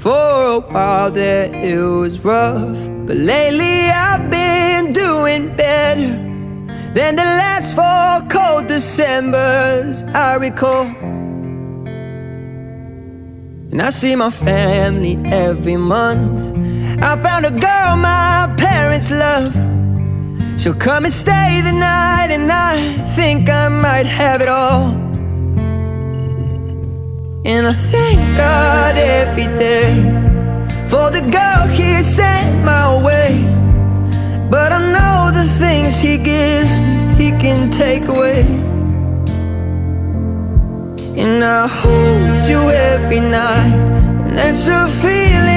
For a while there it was rough, but lately I've been doing better than the last 4 cold Decembers I recall. And I see my family every month. I found a girl my parents love. She'll come and stay the night, and I think I might have it all. And I thank God every day for the girl He sent my way. But I know the things He gives me, He can take away. And I hold you every night, and that's a feeling